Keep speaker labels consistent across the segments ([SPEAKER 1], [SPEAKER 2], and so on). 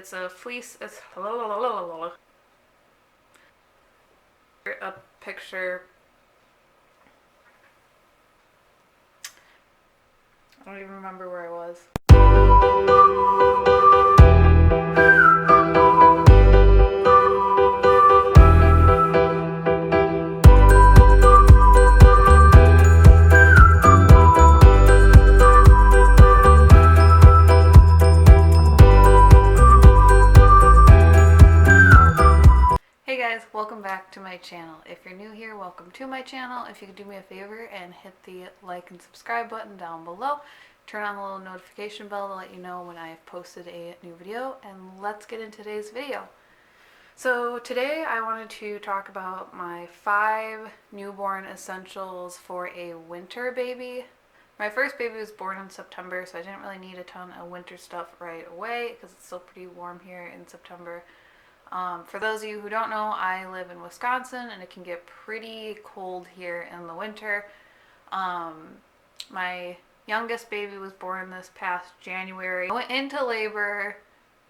[SPEAKER 1] It's a fleece. It's a picture. I don't even remember where I was. Hey guys, welcome back to my channel. If you're new here, welcome to my channel. If you could do me a favor and hit the like and subscribe button down below, turn on the little notification bell to let you know when I've posted a new video, and let's get into today's video. So today I wanted to talk about my 5 newborn essentials for a winter baby. My first baby was born in September, so I didn't really need a ton of winter stuff right away because it's still pretty warm here in September. For those of you who don't know, I live in Wisconsin and it can get pretty cold here in the winter. My youngest baby was born this past January. I went into labor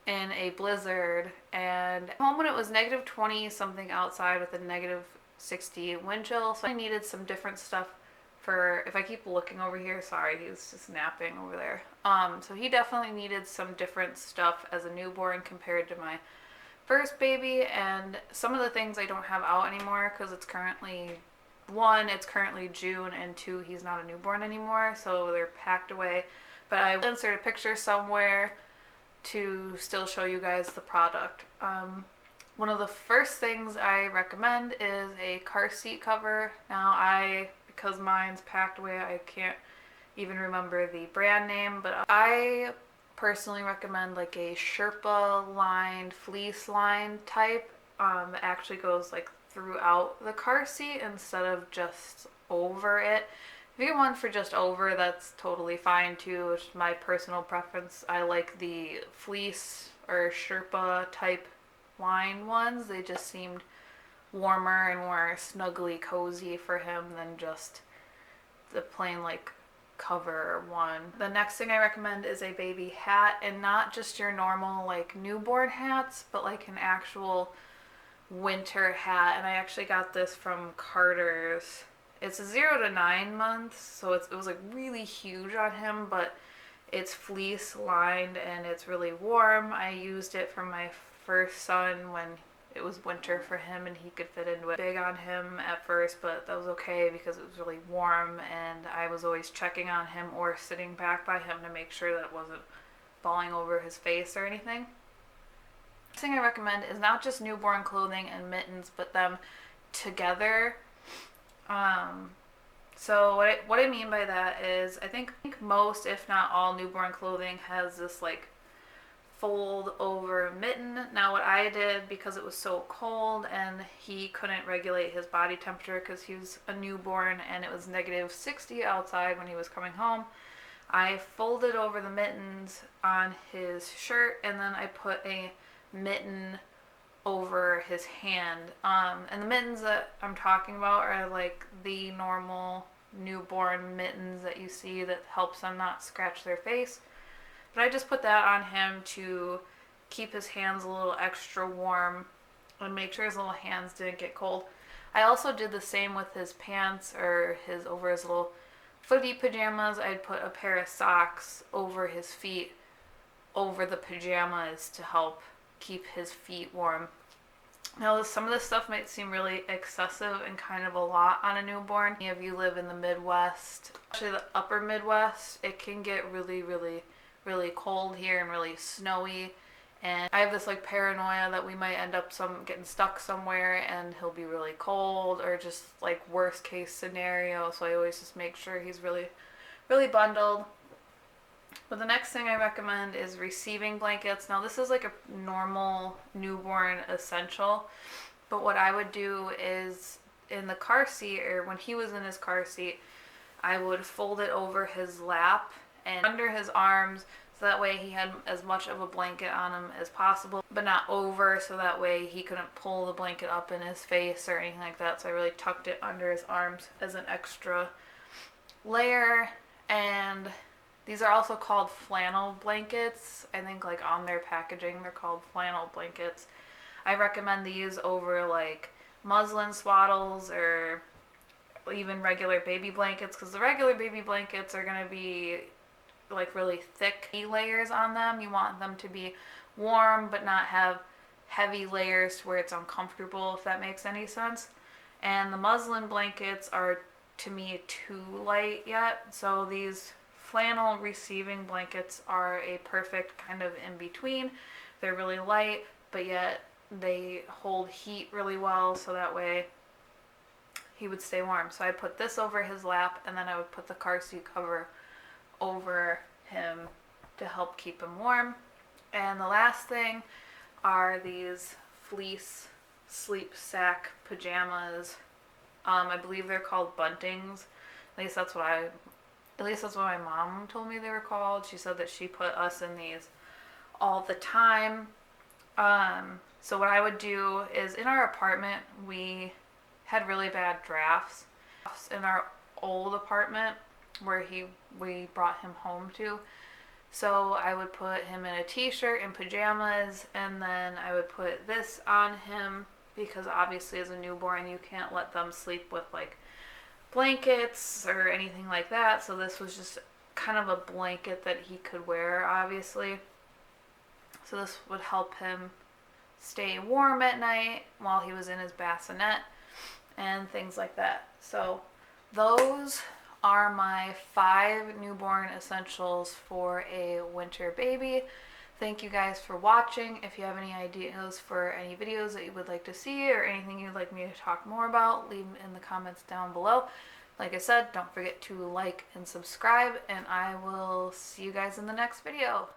[SPEAKER 1] in a blizzard and home when it was negative 20 something outside with a negative 60 wind chill. So I needed some different stuff for, if I keep looking over here, sorry, he's just napping over there. So he definitely needed some different stuff as a newborn compared to my first baby, and some of the things I don't have out anymore because it's currently June, and 2, he's not a newborn anymore, so they're packed away. But I will insert a picture somewhere to still show you guys the product. One of the first things I recommend is a car seat cover. Now because mine's packed away, I can't even remember the brand name, but I personally recommend like a Sherpa lined, fleece lined type that actually goes like throughout the car seat instead of just over it. If you get one for just over, that's totally fine too. It's my personal preference. I like the fleece or Sherpa type line ones. They just seemed warmer and more snuggly cozy for him than just the plain like cover one. The next thing I recommend is a baby hat, and not just your normal like newborn hats, but like an actual winter hat. And I actually got this from Carter's. It's a 0 to 9 months, so it was like really huge on him, but it's fleece lined and it's really warm. I used it for my first son when it was winter for him and he could fit into it. Big on him at first, but that was okay because it was really warm and I was always checking on him or sitting back by him to make sure that it wasn't falling over his face or anything. The thing I recommend is not just newborn clothing and mittens, but them together. So what I mean by that is I think most, if not all, newborn clothing has this like fold over mitten. Now what I did, because it was so cold and he couldn't regulate his body temperature because he was a newborn and it was negative 60 outside when he was coming home, I folded over the mittens on his shirt and then I put a mitten over his hand. And the mittens that I'm talking about are like the normal newborn mittens that you see that helps them not scratch their face. But I just put that on him to keep his hands a little extra warm and make sure his little hands didn't get cold. I also did the same with his pants or over his little footy pajamas. I'd put a pair of socks over his feet, over the pajamas, to help keep his feet warm. Now, some of this stuff might seem really excessive and kind of a lot on a newborn. Many of you live in the Midwest, especially the upper Midwest. It can get really, really, really cold here and really snowy. And I have this like paranoia that we might end up getting stuck somewhere and he'll be really cold, or just like worst case scenario. So I always just make sure he's really, really bundled. But the next thing I recommend is receiving blankets. Now this is like a normal newborn essential, but what I would do is in the car seat, or when he was in his car seat, I would fold it over his lap and under his arms, so that way he had as much of a blanket on him as possible, but not over, so that way he couldn't pull the blanket up in his face or anything like that. So I really tucked it under his arms as an extra layer. And These are also called flannel blankets. I think like on their packaging they're called flannel blankets. I recommend these over like muslin swaddles or even regular baby blankets, because the regular baby blankets are going to be like really thick layers on them. You want them to be warm but not have heavy layers to where it's uncomfortable, if that makes any sense. And the muslin blankets are, to me, too light yet. So these flannel receiving blankets are a perfect kind of in between. They're really light, but yet they hold heat really well, so that way he would stay warm. So I put this over his lap, and then I would put the car seat cover over him to help keep him warm. And the last thing are these fleece sleep sack pajamas. I believe they're called buntings. At least that's what my mom told me they were called. She said that she put us in these all the time. So what I would do is, in our apartment, we had really bad drafts in our old apartment where we brought him home to. So I would put him in a t-shirt and pajamas, and then I would put this on him, because obviously as a newborn you can't let them sleep with like blankets or anything like that. So this was just kind of a blanket that he could wear, obviously. So this would help him stay warm at night while he was in his bassinet and things like that. So those are my 5 newborn essentials for a winter baby. Thank you guys for watching. If you have any ideas for any videos that you would like to see or anything you'd like me to talk more about, leave them in the comments down below. Like I said, don't forget to like and subscribe, and I will see you guys in the next video.